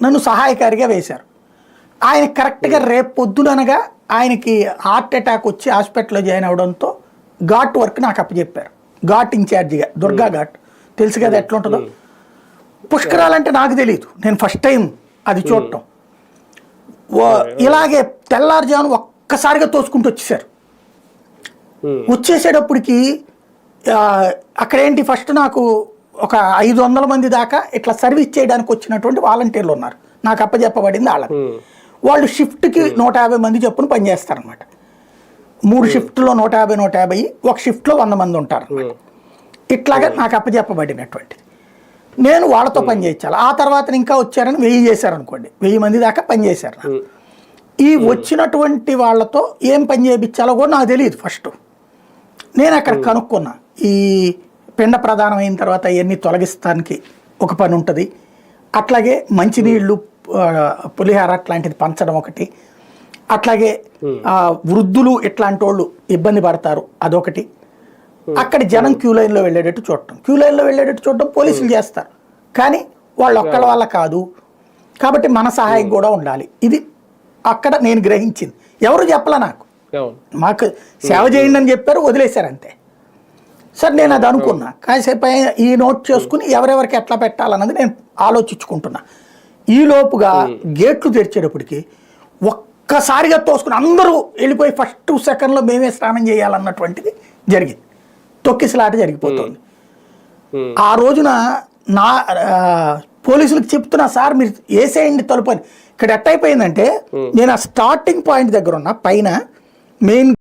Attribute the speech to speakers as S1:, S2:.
S1: నన్ను సహాయకారిగా వేశారు. ఆయన కరెక్ట్గా రేపు పొద్దుననగా ఆయనకి హార్ట్ అటాక్ వచ్చి హాస్పిటల్లో జాయిన్ అవడంతో ఘాట్ వర్క్ నాకు అప్పచెప్పారు. ఘాట్ ఇన్ఛార్జిగా, దుర్గా ఘాట్ తెలుసు కదా ఎట్లా ఉంటుందో. పుష్కరాలంటే నాకు తెలియదు, నేను ఫస్ట్ టైం అది చూడటం. ఇలాగే తెల్లారుజామున ఒక్కసారిగా తోసుకుంటూ వచ్చేసారు. వచ్చేసేటప్పటికి అక్కడేంటి ఫస్ట్ నాకు ఒక 500 మంది దాకా ఇట్లా సర్వీస్ చేయడానికి వచ్చినటువంటి వాలంటీర్లు ఉన్నారు. నాకు అప్పచెప్పబడింది వాళ్ళకి. వాళ్ళు షిఫ్ట్కి 150 మంది చొప్పున పనిచేస్తారనమాట. 3 షిఫ్ట్లో 150 ఒక షిఫ్ట్లో 100 మంది ఉంటారు. ఇట్లాగా నాకు అప్పచెప్పబడినటువంటిది. నేను వాళ్ళతో పని చేయించాలి. ఆ తర్వాత ఇంకా వచ్చారని 1000 చేశారనుకోండి, 1000 మంది దాకా పనిచేశారు. ఈ వచ్చినటువంటి వాళ్ళతో ఏం పని చేయించాలో కూడా నాకు తెలియదు. ఫస్ట్ నేను అక్కడ కనుక్కున్నా, ఈ పిండ ప్రదానం అయిన తర్వాత ఇవన్నీ తొలగిస్తానికి ఒక పని ఉంటుంది, అట్లాగే మంచినీళ్ళు పులిహార అట్లాంటిది పంచడం ఒకటి, అట్లాగే వృద్ధులు ఇట్లాంటి వాళ్ళు ఇబ్బంది పడతారు అదొకటి. అక్కడ జనం క్యూ లైన్లో వెళ్ళేటట్టు చూడటం పోలీసులు చేస్తారు. కానీ వాళ్ళు ఒక్కళ్ళ వల్ల కాదు కాబట్టి మన సహాయం కూడా ఉండాలి. ఇది అక్కడ నేను గ్రహించింది. ఎవరు చెప్పలా నాకు, మాకు సేవ చేయండి అని చెప్పారు, వదిలేశారు అంతే. సరే నేను అది అనుకున్నా. కాసేపు ఈ నోట్ చేసుకుని ఎవరెవరికి ఎట్లా పెట్టాలన్నది నేను ఆలోచించుకుంటున్నా. ఈ లోపుగా గేట్లు తెరిచేటప్పటికి ఒక్కసారిగా తోసుకుని అందరూ వెళ్ళిపోయి ఫస్ట్ సెకండ్లో మేమే స్నానం చేయాలన్నటువంటిది జరిగింది. తొక్కిసలాట జరిగిపోతుంది. ఆ రోజున నా పోలీసులకు చెప్తున్నా, సార్ మీరు వేసేయండి తలుపు అని. ఇక్కడ ఎట్టయిపోయిందంటే నేను ఆ స్టార్టింగ్ పాయింట్ దగ్గర ఉన్న పైన మెయిన్